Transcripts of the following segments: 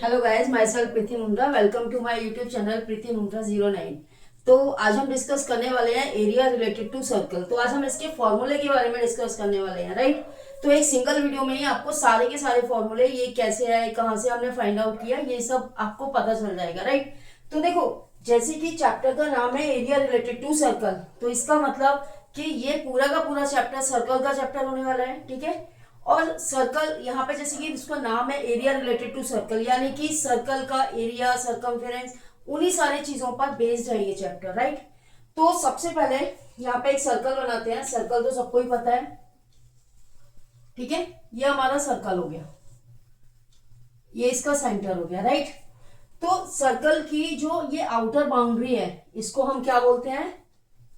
Hello guys, myself Preeti Mundra. Welcome to my YouTube channel Preeti Mundra 09। तो आज हम डिस्कस करने वाले हैं एरिया रिलेटेड टू सर्कल। तो आज हम इसके फॉर्मूले के बारे में डिस्कस करने वाले हैं, राइट। तो एक सिंगल वीडियो में ही आपको सारे के सारे फॉर्मूले, ये कैसे है, कहाँ से हमने फाइंड आउट किया, ये सब आपको पता चल जाएगा, राइट। तो देखो, जैसे कि चैप्टर का नाम है एरिया रिलेटेड टू सर्कल, तो इसका मतलब कि ये पूरा का पूरा चैप्टर सर्कल का चैप्टर होने वाला है, ठीक है। और सर्कल यहाँ पे जैसे कि इसका नाम है एरिया रिलेटेड टू सर्कल, यानी कि सर्कल का एरिया, सरकमफेरेंस, उन्हीं सारी चीजों पर बेस्ड है ये चैप्टर, राइट। तो सबसे पहले यहाँ पे एक सर्कल बनाते हैं। सर्कल तो सबको ही पता है, ठीक है। ये हमारा सर्कल हो गया, ये इसका सेंटर हो गया, राइट। तो सर्कल की जो ये आउटर बाउंड्री है, इसको हम क्या बोलते हैं?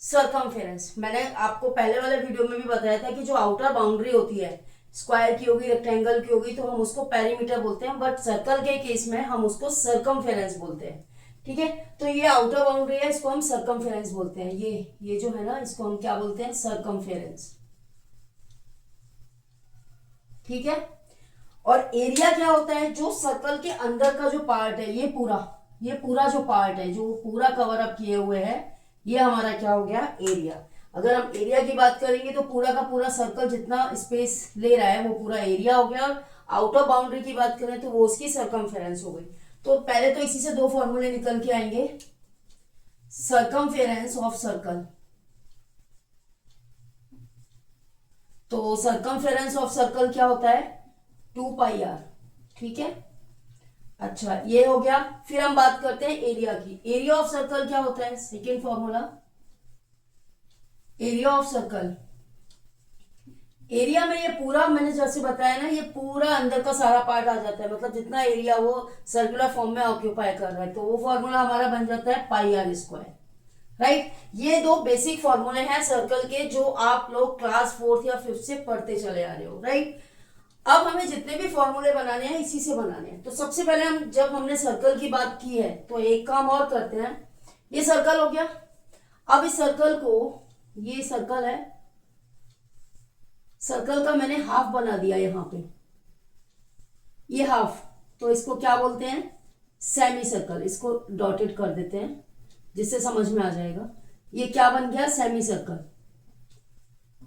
सरकमफेरेंस। मैंने आपको पहले वाले वीडियो में भी बताया था कि जो आउटर बाउंड्री होती है, स्क्वायर की होगी, रेक्टेंगल की होगी, तो हम उसको पेरीमीटर बोलते हैं, बट सर्कल के केस में हम उसको सरकमफेरेंस बोलते हैं, ठीक है। तो ये आउटर बाउंड्री है, इसको हम सरकमफेरेंस बोलते हैं। ये जो है ना, इसको हम क्या बोलते हैं? सरकमफेरेंस, ठीक है। और एरिया क्या होता है? जो सर्कल के अंदर का जो पार्ट है, ये पूरा जो पार्ट है, जो पूरा कवर अप किए हुए है, ये हमारा क्या हो गया? एरिया। अगर हम एरिया की बात करेंगे तो पूरा का पूरा सर्कल जितना स्पेस ले रहा है वो पूरा एरिया हो गया। और आउटर बाउंड्री की बात करें तो वो उसकी सरकमफेरेंस हो गई। तो पहले तो इसी से दो फॉर्मूले निकल के आएंगे। सरकमफेरेंस ऑफ सर्कल, तो सरकमफेरेंस ऑफ सर्कल क्या होता है? 2 पाई आर, ठीक है। अच्छा, ये हो गया। फिर हम बात करते हैं एरिया की। एरिया ऑफ सर्कल क्या होता है? Second formula, area of circle. Area में ये पूरा, मैंने जैसे बताया ना, ये पूरा अंदर का सारा पार्ट आ जाता है, मतलब जितना एरिया वो सर्कुलर फॉर्म में ऑक्यूपाई कर रहा है, तो वो फॉर्मूला हमारा बन जाता है पाई आर स्क्वायर, राइट। ये दो बेसिक फॉर्मूले हैं सर्कल के, जो आप लोग क्लास 4th या 5th से पढ़ते चले आ रहे हो, राइट। अब हमें जितने भी फॉर्मूले बनाने हैं इसी से बनाने हैं। तो सबसे पहले जब हमने सर्कल की बात की है तो एक काम और करते हैं। ये सर्कल हो गया। अब इस सर्कल को, ये सर्कल है, सर्कल का मैंने हाफ बना दिया यहां पे, ये हाफ। तो इसको क्या बोलते हैं? Semi circle. इसको डॉटेड कर देते हैं जिससे समझ में आ जाएगा। ये क्या बन गया? सेमी सर्कल,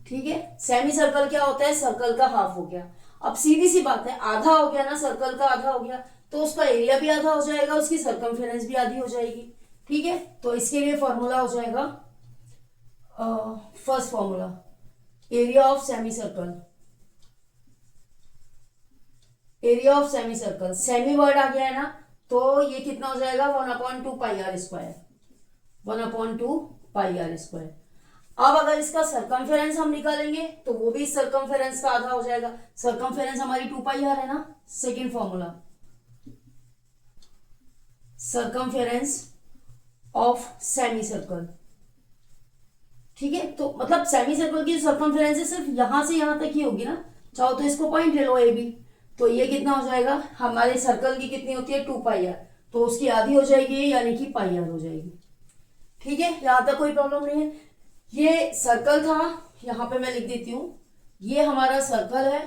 ठीक है। सेमी सर्कल क्या होता है? सर्कल का हाफ हो गया। अब सीधी सी बात है, आधा हो गया ना, सर्कल का आधा हो गया, तो उसका एरिया भी आधा हो जाएगा, उसकी सरकमफेरेंस भी आधी हो जाएगी, ठीक है। तो इसके लिए फॉर्मूला हो जाएगा, first formula, area of semi circle. Area of semi circle, semi word आ गया है ना, तो ये कितना हो जाएगा? 1/2 pi r square, 1/2 pi r square. अब अगर इसका सरकमफेरेंस हम निकालेंगे तो वो भी सरकमफेरेंस का आधा हो जाएगा। सरकमफेरेंस हमारी 2 पाई आर है ना। Second formula, circumference of semi circle, ठीक है। तो मतलब सेमी सर्कल की जो सरकमफेरेंस है सिर्फ यहां से यहां तक ही होगी ना, चाहो तो इसको पॉइंट ले लो ए बी। तो ये कितना हो जाएगा? हमारे सर्कल की कितनी होती है? 2 पाई आर, तो उसकी आधी हो जाएगी, यानी कि पाई आर हो जाएगी, ठीक है। यहां तक कोई प्रॉब्लम नहीं है। ये सर्कल था, यहां पे मैं लिख देती हूं, ये हमारा सर्कल है,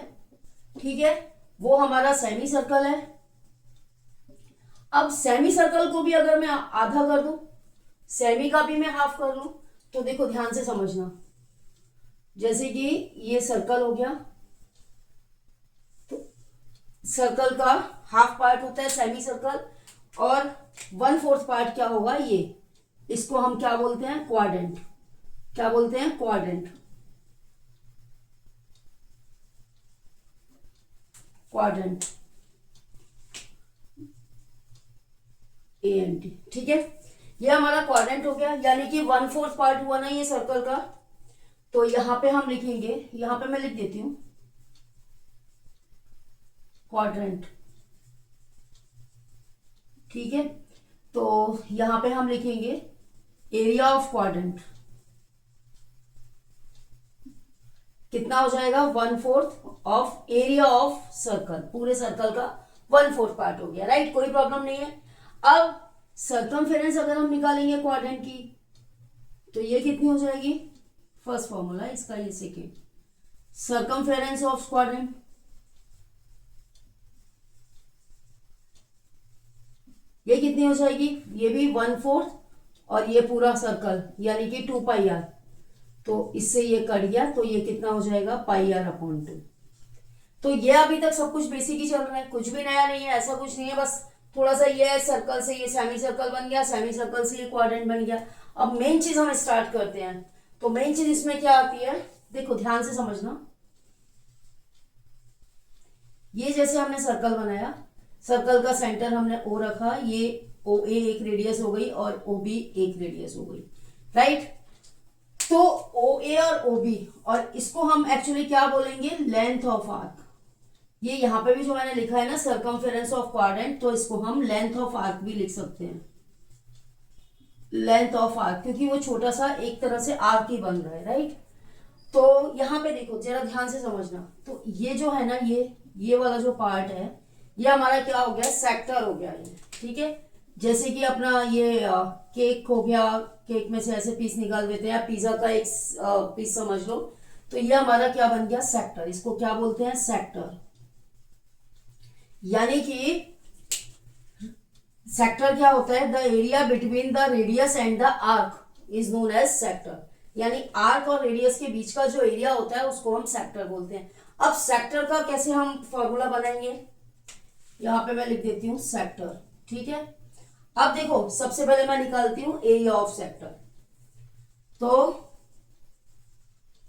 ठीक है। वो हमारा सेमी सर्कल है। अब सेमी सर्कल को भी अगर मैं आधा कर दूं, सेमी का भी मैं हाफ कर लूं, तो देखो ध्यान से समझना। जैसे कि ये सर्कल हो गया, तो सर्कल का हाफ पार्ट होता है सेमी सर्कल, और 1/4 पार्ट क्या होगा? ये, इसको हम क्या बोलते हैं? क्वाड्रेंट। क्या बोलते हैं? क्वाड्रेंट, क्वाड्रेंट, ANT, ठीक है। ये हमारा क्वाड्रेंट हो गया, यानी कि 1/4 पार्ट हुआ ना ये सर्कल का। तो यहां पे हम लिखेंगे, यहां पे मैं लिख देती हूं क्वाड्रेंट, ठीक है। तो यहां पे हम लिखेंगे एरिया ऑफ क्वाड्रेंट। कितना हो जाएगा? 1/4 ऑफ एरिया ऑफ सर्कल, पूरे सर्कल का 1/4 पार्ट हो गया, राइट। कोई प्रॉब्लम नहीं है। अब सरकमफेरेंस अगर हम निकालेंगे क्वाड्रेंट की, तो ये कितनी हो जाएगी? फर्स्ट फॉर्मूला इसका, ये सेकेंड, सरकमफेरेंस ऑफ क्वाड्रेंट, कितनी हो जाएगी, ये भी 1/4 और ये पूरा सर्कल यानी कि 2πr, तो इससे ये कट गया, तो ये कितना हो जाएगा πr/2। तो ये अभी तक सब कुछ बेसिक ही चल रहा है, कुछ भी नया नहीं है, ऐसा कुछ नहीं है, बस थोड़ा सा ये सर्कल से ये सेमी सर्कल बन गया, सेमी सर्कल से ये क्वाड्रेंट बन गया। अब मेन चीज हम स्टार्ट करते हैं। तो मेन चीज इसमें क्या आती है, देखो ध्यान से समझना। ये जैसे हमने सर्कल बनाया, सर्कल का सेंटर हमने ओ रखा, ये ओ ए एक रेडियस हो गई और ओ बी एक रेडियस हो गई, राइट। तो ओ ए और ओ बी, और इसको हम एक्चुअली क्या बोलेंगे, लेंथ ऑफ आर्क। ये यहां पे भी जो मैंने लिखा है ना सर्कमफेरेंस ऑफ क्वाड्रेंट, तो इसको हम लेंथ ऑफ आर्क भी लिख सकते हैं, लेंथ ऑफ आर्क, क्योंकि वो छोटा सा एक तरह से आर्क ही बन रहा है, राइट। तो यहाँ पे देखो जरा ध्यान से समझना। तो ये जो है ना, ये वाला जो पार्ट है, ये हमारा क्या हो गया, सेक्टर हो गया ये, ठीक है। जैसे कि अपना ये केक हो गया, केक में से ऐसे पीस निकाल देते हैं, पिज्जा का एक पीस समझ लो, तो ये हमारा क्या बन गया, सेक्टर। इसको क्या बोलते हैं, सेक्टर। यानी कि सेक्टर क्या होता है, the area between the radius and the arc is known as sector. यानी आर्क और रेडियस के बीच का जो एरिया होता है उसको हम सेक्टर बोलते हैं। अब सेक्टर का कैसे हम फॉर्मूला बनाएंगे, यहां पे मैं लिख देती हूं सेक्टर, ठीक है। अब देखो सबसे पहले मैं निकालती हूं एरिया ऑफ सेक्टर। तो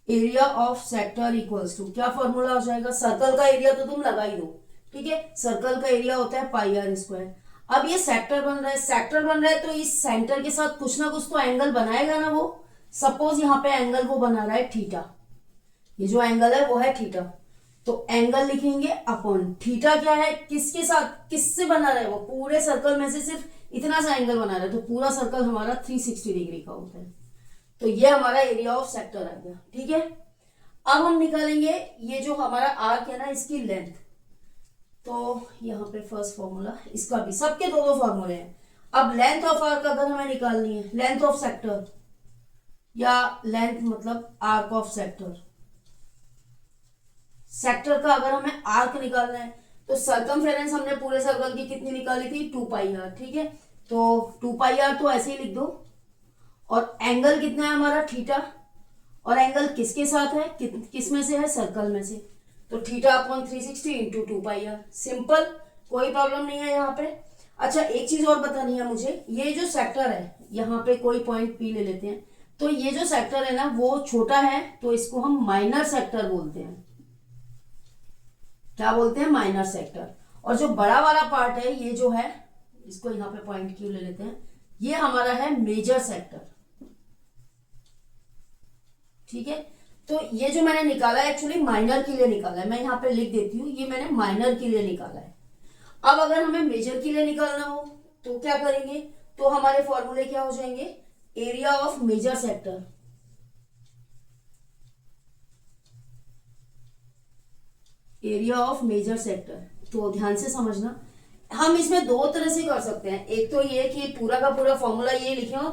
area of sector equals to क्या फॉर्मूला हो जाएगा, सर्कल का एरिया तो तुम लगा ही दो, ठीक है। सर्कल का एरिया होता है πr²। अब ये सेक्टर बन रहा है, सेक्टर बन रहा है, तो इस सेंटर के साथ कुछ ना कुछ तो एंगल बनाएगा ना वो। सपोज यहाँ पे एंगल वो बना रहा है थीटा, ये जो एंगल है वो है थीटा, तो एंगल लिखेंगे अपॉन थीटा। क्या है, किसके साथ, किससे बना रहा है वो, पूरे सर्कल में से सिर्फ इतना सा एंगल बना रहा है, तो पूरा सर्कल हमारा 360 डिग्री का होता है। तो ये हमारा एरिया ऑफ सेक्टर आ गया, ठीक है। अब हम निकालेंगे ये जो हमारा आर्क है ना, इसकी लेंथ। तो यहाँ पे फर्स्ट फॉर्मूला, इसका भी, सबके दो दो फॉर्मूले हैं। अब लेंथ ऑफ आर्क अगर हमें निकालनी है, लेंथ ऑफ सेक्टर या लेंथ मतलब आर्क ऑफ सेक्टर, सेक्टर का अगर हमें आर्क निकालना है, तो सर्कमफेरेंस हमने पूरे सर्कल की कितनी निकाली थी, 2πr, ठीक है। तो 2πr तो ऐसे ही लिख दो, और एंगल कितना है हमारा, थीटा, और एंगल किसके साथ है, किस में से है, सर्कल में से, तो theta upon 360 into 2πr। Simple, कोई प्रॉब्लम नहीं है यहाँ पे। अच्छा एक चीज और बतानी है मुझे, ये जो सेक्टर है, यहाँ पे कोई पॉइंट पी ले लेते हैं, तो ये जो सेक्टर है ना वो छोटा है, तो इसको हम माइनर सेक्टर बोलते हैं। क्या बोलते हैं, माइनर सेक्टर। और जो बड़ा वाला पार्ट है, ये जो है, इसको यहाँ पे पॉइंट क्यों ले लेते हैं, ये हमारा है मेजर सेक्टर, ठीक है। तो ये जो मैंने निकाला है एक्चुअली माइनर के लिए निकाला है, मैं यहाँ पे लिख देती हूँ, ये मैंने माइनर के लिए निकाला है। अब अगर हमें मेजर के लिए निकालना हो तो क्या करेंगे, तो हमारे फॉर्मूले क्या हो जाएंगे, area of major sector, area of major sector. तो ध्यान से समझना, हम इसमें दो तरह से कर सकते हैं। एक तो ये कि पूरा का पूरा फॉर्मूला ये लिखे हो,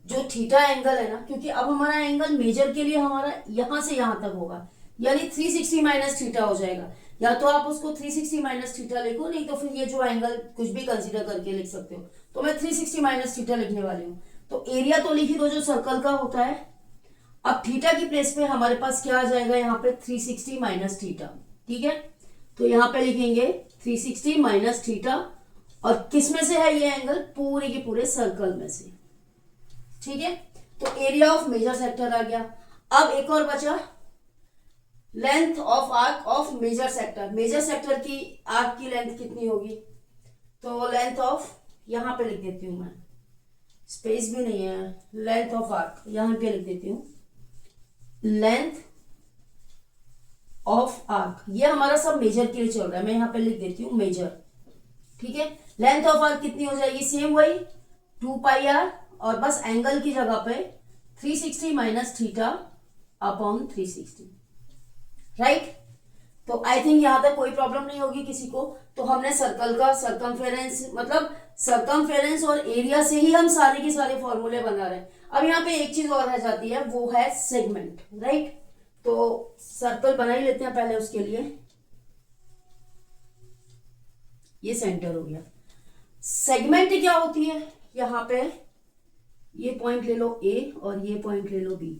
जो थीटा एंगल है ना, क्योंकि अब हमारा एंगल मेजर के लिए हमारा यहां से यहां तक होगा, यानी 360 माइनस थीटा हो जाएगा। या तो आप उसको 360 माइनस थीटा लिखो, नहीं तो फिर ये जो एंगल कुछ भी कंसीडर करके लिख सकते हो। तो मैं 360 माइनस थीटा लिखने वाली हूँ। तो एरिया तो लिख ही दो जो सर्कल का होता है। अब थीटा की प्लेस पे हमारे पास क्या आ जाएगा, यहाँ पे 360 माइनस थीटा, ठीक है। तो यहाँ पे लिखेंगे 360 माइनस थीटा, और किस में से है ये एंगल, पूरे के पूरे सर्कल में से, ठीक है। तो एरिया ऑफ मेजर सेक्टर आ गया। अब एक और बचा, length of arc of major sector. Major sector की आर्क की लेंथ कितनी होगी, तो लेंथ ऑफ, यहां पे लिख देती हूं मैं, स्पेस भी नहीं है, लेंथ ऑफ आर्क यहां पे लिख देती हूं, लेंथ ऑफ आर्क। ये हमारा सब मेजर के लिए चल रहा है, मैं यहां पे लिख देती हूं मेजर, ठीक है। लेंथ ऑफ आर्क कितनी हो जाएगी, सेम वही 2πr, और बस एंगल की जगह पे 360 माइनस थीटा अपॉन 360, राइट। तो आई थिंक यहां तक कोई प्रॉब्लम नहीं होगी किसी को। तो हमने सर्कल का सर्कमफेरेंस, मतलब सर्कमफेरेंस और एरिया से ही हम सारे के सारे फॉर्मूले बना रहे हैं। अब यहाँ पे एक चीज और रह जाती है, वो है सेगमेंट, राइट। तो सर्कल बना ही लेते हैं पहले, उसके लिए ये सेंटर हो गया। सेगमेंट क्या होती है, यहाँ पे ये पॉइंट ले लो ए और ये पॉइंट ले लो बी।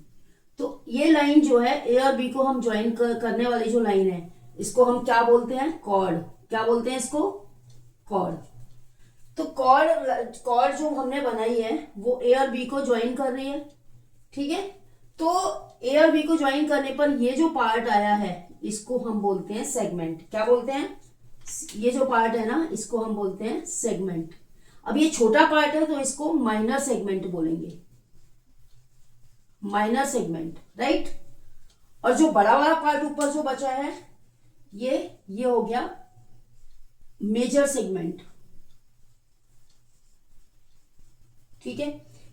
तो ये लाइन जो है ए और बी को हम ज्वाइन करने वाली जो लाइन है इसको हम क्या बोलते हैं, कॉर्ड। क्या बोलते हैं इसको, कॉर्ड। तो कॉर्ड जो हमने बनाई है वो ए और बी को ज्वाइन कर रही है, ठीक है। तो ए और बी को ज्वाइन करने पर ये जो पार्ट आया है इसको हम बोलते हैं सेगमेंट। क्या बोलते हैं, ये जो पार्ट है ना इसको हम बोलते हैं सेगमेंट। अब ये छोटा पार्ट है तो इसको माइनर सेगमेंट बोलेंगे, माइनर सेगमेंट, राइट। और जो बड़ा वाला पार्ट ऊपर जो बचा है ये हो गया मेजर सेगमेंट, ठीक है।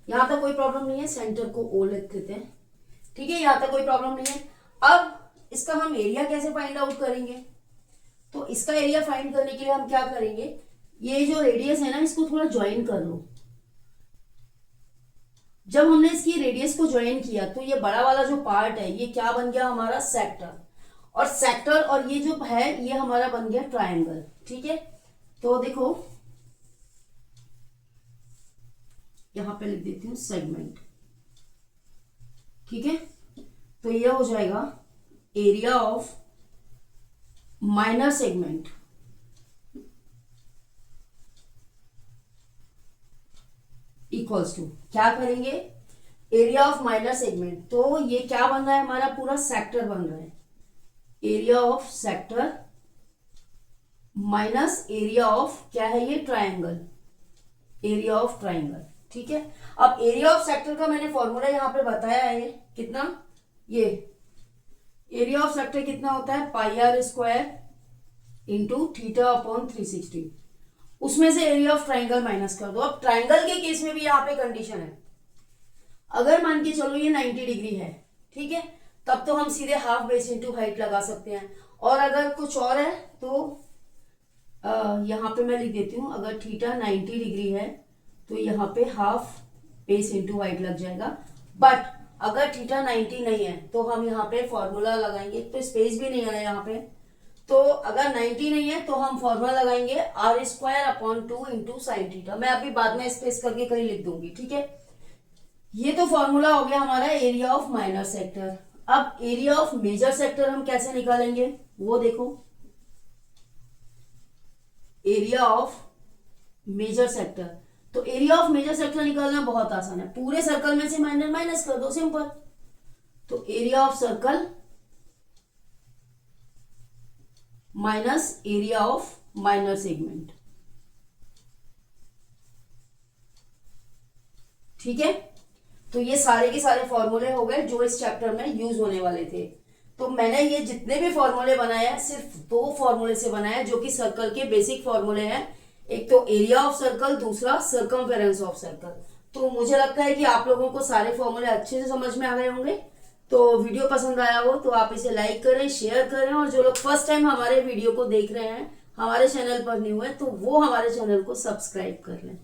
यहां तक कोई प्रॉब्लम नहीं है, सेंटर को ओ लिख देते हैं, ठीक है। यहां तक कोई प्रॉब्लम नहीं है। अब इसका हम एरिया कैसे फाइंड आउट करेंगे, तो इसका एरिया फाइंड करने के लिए हम क्या करेंगे, ये जो रेडियस है ना इसको थोड़ा ज्वाइन कर लो। जब हमने इसकी रेडियस को ज्वाइन किया तो ये बड़ा वाला जो पार्ट है ये क्या बन गया हमारा, सेक्टर। और सेक्टर और ये जो है ये हमारा बन गया ट्रायंगल, ठीक है। तो देखो यहां पे लिख देती हूं सेगमेंट, ठीक है। तो ये हो जाएगा area of minor segment equals to, क्या करेंगे, एरिया ऑफ माइनर सेगमेंट। तो ये क्या बन रहा है, हमारा पूरा सेक्टर बन रहा है, area of sector minus area of क्या है ये, ट्रायंगल, एरिया ऑफ ट्रायंगल, ठीक है। अब एरिया ऑफ सेक्टर का मैंने फॉर्मूला यहां पे बताया है, कितना, ये एरिया ऑफ सेक्टर कितना होता है, pi r square into theta upon 360। उसमें से एरिया ऑफ ट्राइंगल माइनस कर दो। अब ट्राइंगल के केस में भी यहाँ पे कंडीशन है, अगर मान के चलो ये 90 डिग्री है, ठीक है, तब तो हम सीधे हाफ बेस इंटू हाइट लगा सकते हैं। और अगर कुछ और है तो यहाँ पे मैं लिख देती हूँ, अगर थीटा 90 डिग्री है तो यहाँ पे हाफ बेस इंटू हाइट लग जाएगा। बट अगर थीटा 90 नहीं है तो हम यहाँ पे फॉर्मूला लगाएंगे, तो स्पेस भी नहीं है यहाँ पे, तो अगर 90 नहीं है तो हम फॉर्मूला लगाएंगे R square upon 2 into sine theta. मैं अभी बाद में स्पेस करके कहीं लिख दूंगी, ठीक है। ये तो फॉर्मूला हो गया हमारा एरिया ऑफ माइनर सेक्टर। अब एरिया ऑफ मेजर सेक्टर हम कैसे निकालेंगे वो देखो, एरिया ऑफ मेजर सेक्टर। तो एरिया ऑफ मेजर सेक्टर निकालना बहुत आसान है, पूरे सर्कल में से माइनर माइनस कर दो, सिंपल। तो area of circle minus area of minor segment, ठीक है। तो ये सारे के सारे फॉर्मूले हो गए जो इस चैप्टर में यूज होने वाले थे। तो मैंने ये जितने भी फॉर्मूले बनाए हैं सिर्फ 2 फॉर्मूले से बनाया जो कि सर्कल के बेसिक फॉर्मूले हैं, एक तो एरिया ऑफ सर्कल, दूसरा सर्कमफेरेंस ऑफ सर्कल। तो मुझे लगता है कि आप लोगों को सारे फॉर्मूले अच्छे से समझ में आ गए होंगे। तो वीडियो पसंद आया हो तो आप इसे लाइक करें, शेयर करें, और जो लोग फर्स्ट टाइम हमारे वीडियो को देख रहे हैं, हमारे चैनल पर न्यू है, तो वो हमारे चैनल को सब्सक्राइब कर लें।